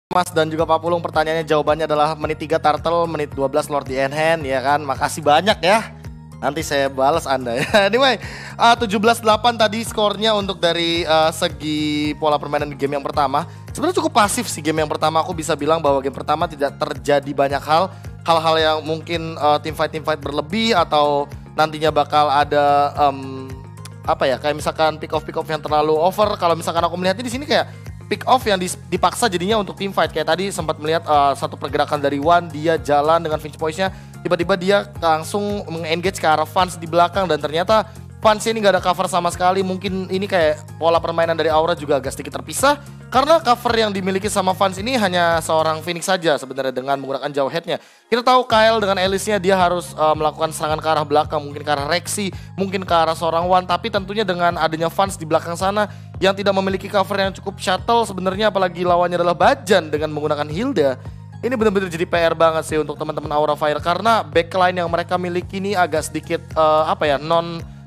Mas dan juga Pak Pulung, pertanyaannya jawabannya adalah menit 3 Turtle, menit 12 Lord the Hand, ya kan? Makasih banyak ya. Nanti saya balas Anda ya. Anyway, 17-8 tadi skornya untuk dari segi pola permainan di game yang pertama. Sebenarnya cukup pasif sih game yang pertama. Aku bisa bilang bahwa game pertama tidak terjadi banyak hal-hal yang mungkin team fight berlebih atau nantinya bakal ada apa ya, kayak misalkan pick off yang terlalu over. Kalau misalkan aku melihatnya di sini kayak pick off yang dipaksa jadinya untuk team fight. Kayak tadi sempat melihat satu pergerakan dari Wan, dia jalan dengan Finch Poise-nya, tiba-tiba dia langsung meng-engage ke arah Vance di belakang dan ternyata Vance ini gak ada cover sama sekali. Mungkin ini kayak pola permainan dari Aura juga agak sedikit terpisah karena cover yang dimiliki sama Vance ini hanya seorang Phoenix saja sebenarnya dengan menggunakan jauh headnya. Kita tahu Kyle dengan Alice-nya dia harus melakukan serangan ke arah belakang, mungkin ke arah Rexy, mungkin ke arah seorang Wan, tapi tentunya dengan adanya Vance di belakang sana yang tidak memiliki cover yang cukup shuttle sebenarnya, apalagi lawannya adalah Bajan dengan menggunakan Hilda. Ini benar-benar jadi PR banget sih untuk teman-teman Aura Fire karena backline yang mereka miliki ini agak sedikit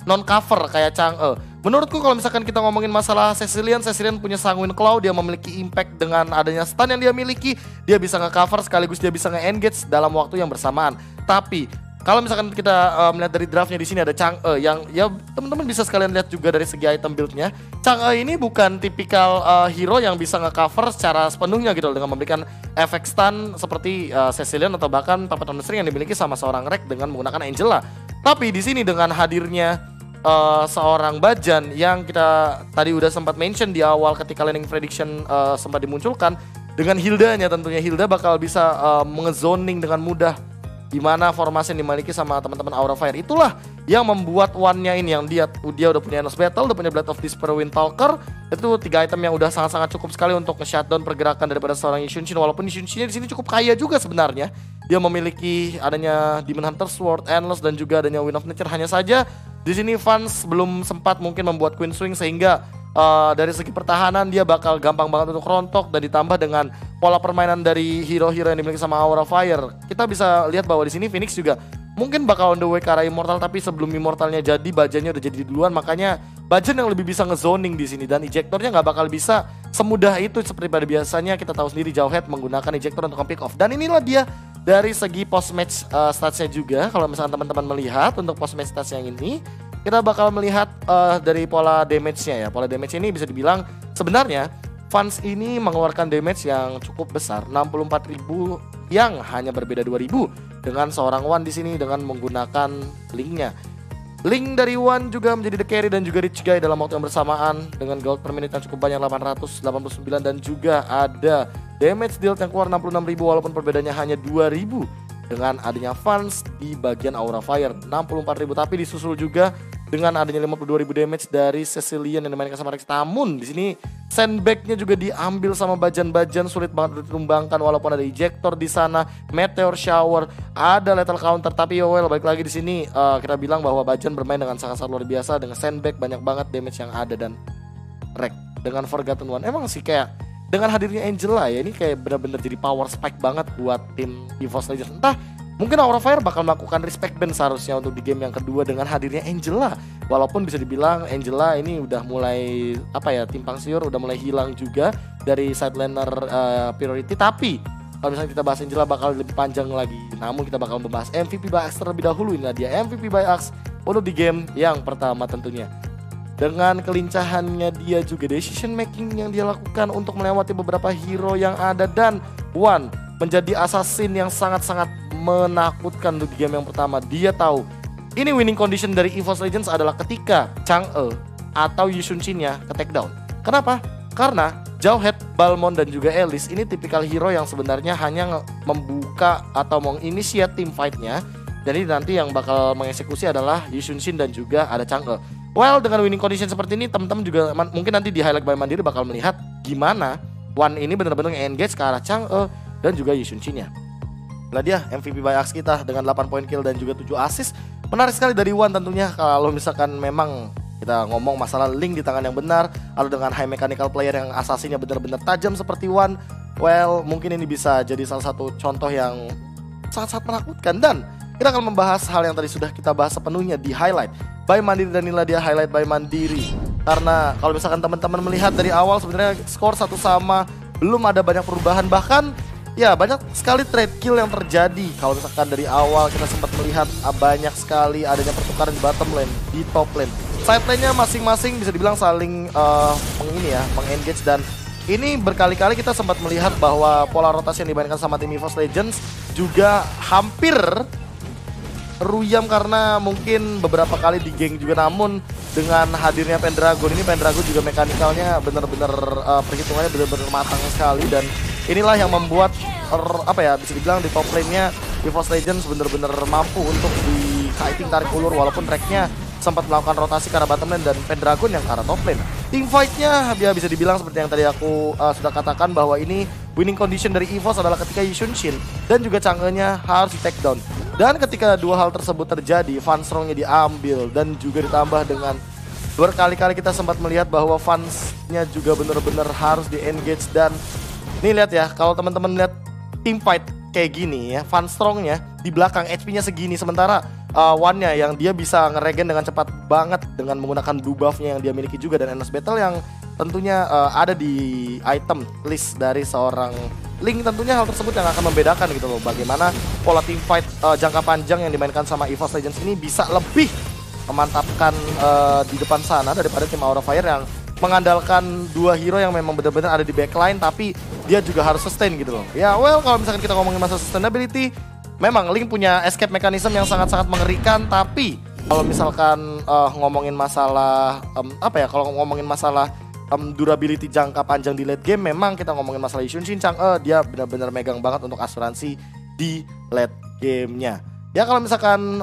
non cover kayak Chang'e. Menurutku kalau misalkan kita ngomongin masalah Cecilian punya Sanguine Claw, dia memiliki impact dengan adanya stun yang dia miliki, dia bisa nge-cover sekaligus dia bisa nge-engage dalam waktu yang bersamaan. Tapi kalau misalkan kita melihat dari draftnya di sini ada Chang'e yang ya teman-teman bisa sekalian lihat juga dari segi item build-nya. Chang'e ini bukan tipikal hero yang bisa nge-cover secara sepenuhnya gitu dengan memberikan efek stun seperti Cecilian atau bahkan Puppet on the String yang dimiliki sama seorang Rek dengan menggunakan Angela. Tapi di sini dengan hadirnya seorang Bajan yang kita tadi udah sempat mention di awal ketika landing prediction sempat dimunculkan, dengan Hildanya tentunya Hilda bakal bisa mengezoning dengan mudah di mana formasi yang dimiliki sama teman-teman Aura Fire. Itulah yang membuat one-nya ini yang dia udah punya Endless Battle, udah punya Blade of Despair, Windtalker. Itu 3 item yang udah sangat-sangat cukup sekali untuk nge-shutdown pergerakan daripada seorang Yishunshin. Walaupun Yishunshin di sini cukup kaya juga sebenarnya. Dia memiliki adanya Demon Hunter Sword, Endless dan juga adanya Wind of Nature. Hanya saja di sini Vance belum sempat mungkin membuat Queen Swing sehingga dari segi pertahanan dia bakal gampang banget untuk rontok, dan ditambah dengan pola permainan dari hero-hero yang dimiliki sama Aura Fire. Kita bisa lihat bahwa di sini Phoenix juga mungkin bakal on the way ke arah Immortal, tapi sebelum Immortalnya jadi Bajannya udah jadi duluan, makanya Bajan yang lebih bisa ngezoning di sini dan ejectornya nggak bakal bisa semudah itu seperti pada biasanya. Kita tahu sendiri Jawhead menggunakan ejector untuk pick off, dan inilah dia dari segi post match statsnya juga. Kalau misalnya teman-teman melihat untuk post match stats yang ini, kita bakal melihat dari pola damage-nya ya. Pola damage ini bisa dibilang sebenarnya Vance ini mengeluarkan damage yang cukup besar, 64.000 yang hanya berbeda 2.000 dengan seorang Wan di sini dengan menggunakan Link-nya. Link dari Wan juga menjadi the carry dan juga rich guy dalam waktu yang bersamaan dengan gold per menit yang cukup banyak 889 dan juga ada damage deal yang keluar 66.000 walaupun perbedaannya hanya 2.000 dengan adanya Vance di bagian Aura Fire 64.000, tapi disusul juga dengan adanya 52.000 damage dari Cecilian yang dimainkan sama Rex. Namun di sini sandbag-nya juga diambil sama Bajan, sulit banget ditumbangkan walaupun ada ejector di sana, meteor shower, ada lethal counter. Tapi well, balik lagi di sini kita bilang bahwa Bajan bermain dengan sangat-sangat luar biasa dengan sandbag, banyak banget damage yang ada, dan Rex dengan Forgotten One emang sih kayak dengan hadirnya Angela ya, ini kayak benar-benar jadi power spike banget buat tim EVOS Legends. Entah mungkin Aura Fire bakal melakukan respect ban seharusnya untuk di game yang kedua dengan hadirnya Angela. Walaupun bisa dibilang Angela ini udah mulai timpang siur, udah mulai hilang juga dari side laner priority. Tapi kalau misalnya kita bahas Angela bakal lebih panjang lagi. Namun kita bakal membahas MVP by Axe terlebih dahulu. Inilah dia MVP by Axe untuk di game yang pertama tentunya. Dengan kelincahannya dia juga decision making yang dia lakukan untuk melewati beberapa hero yang ada, dan Wan menjadi assassin yang sangat-sangat menakutkan untuk game yang pertama. Dia tahu ini winning condition dari EVOS Legends adalah ketika Chang'e atau Yishunshin-nya ke take down. Kenapa? Karena Jawhead, Balmond dan juga Alice ini tipikal hero yang sebenarnya hanya membuka atau menginisiat team fight-nya. Jadi nanti yang bakal mengeksekusi adalah Yishunshin dan juga ada Chang'e. Well, dengan winning condition seperti ini, teman-teman juga mungkin nanti di highlight by Mandiri bakal melihat gimana Wan ini benar-benar nge-engage ke arah Chang'e dan juga Yishunshin-nya. Nah dia MVP by Axe kita dengan 8 point kill dan juga 7 assist. Menarik sekali dari Wan tentunya kalau misalkan memang kita ngomong masalah link di tangan yang benar, atau dengan high mechanical player yang asasinya benar-benar tajam seperti Wan. Well, mungkin ini bisa jadi salah satu contoh yang sangat-sangat menakutkan. Dan kita akan membahas hal yang tadi sudah kita bahas sepenuhnya di highlight by Mandiri, dan inilah dia highlight by Mandiri Karena kalau misalkan teman-teman melihat dari awal sebenarnya skor satu sama, belum ada banyak perubahan, bahkan ya banyak sekali trade kill yang terjadi. Kalau misalkan dari awal kita sempat melihat banyak sekali adanya pertukaran di bottom lane, di top lane. Side lane-nya masing-masing bisa dibilang saling meng-engage, dan ini berkali-kali kita sempat melihat bahwa pola rotasi yang dimainkan sama tim EVOS Legends juga hampir ruyam karena mungkin beberapa kali di geng juga. Namun dengan hadirnya Pendragon ini, Pendragon juga mekanikalnya benar-benar perhitungannya benar-benar matang sekali, dan inilah yang membuat bisa dibilang di top lane-nya EVOS Legends benar-benar mampu untuk di kiting tarik ulur, walaupun tracknya sempat melakukan rotasi ke arah bottom lane dan Pendragon yang ke arah top lane. Team fight-nya bisa dibilang seperti yang tadi aku sudah katakan, bahwa ini winning condition dari EVOS adalah ketika Yishun Shin dan juga Chang'e-nya harus di take down. Dan ketika dua hal tersebut terjadi, Fansrong-nya diambil dan juga ditambah dengan berkali-kali kita sempat melihat bahwa Fans-nya juga benar-benar harus di-engage. Dan nih lihat ya, kalau teman-teman lihat team fight kayak gini ya, Fansrong-nya di belakang HP-nya segini, sementara One-nya yang dia bisa ngeregen dengan cepat banget dengan menggunakan blue buff-nya yang dia miliki juga, dan Endless Battle yang tentunya ada di item list dari seorang Link. Tentunya hal tersebut yang akan membedakan gitu loh, bagaimana pola team fight jangka panjang yang dimainkan sama EVOS Legends ini bisa lebih memantapkan di depan sana daripada tim Aura Fire yang mengandalkan dua hero yang memang benar-benar ada di backline, tapi dia juga harus sustain gitu loh. Ya well, kalau misalkan kita ngomongin masalah sustainability, memang Link punya escape mechanism yang sangat-sangat mengerikan. Tapi kalau misalkan ngomongin masalah kalau ngomongin masalah durability jangka panjang di late game, memang kita ngomongin masalah Yishun Shin, Chang'e dia benar-benar megang banget untuk asuransi di late gamenya. Ya kalau misalkan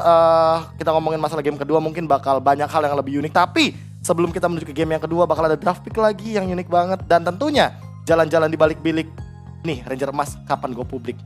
kita ngomongin masalah game kedua, mungkin bakal banyak hal yang lebih unik. Tapi sebelum kita menuju ke game yang kedua, bakal ada draft pick lagi yang unik banget. Dan tentunya jalan-jalan di balik bilik nih Ranger Emas kapan go publik.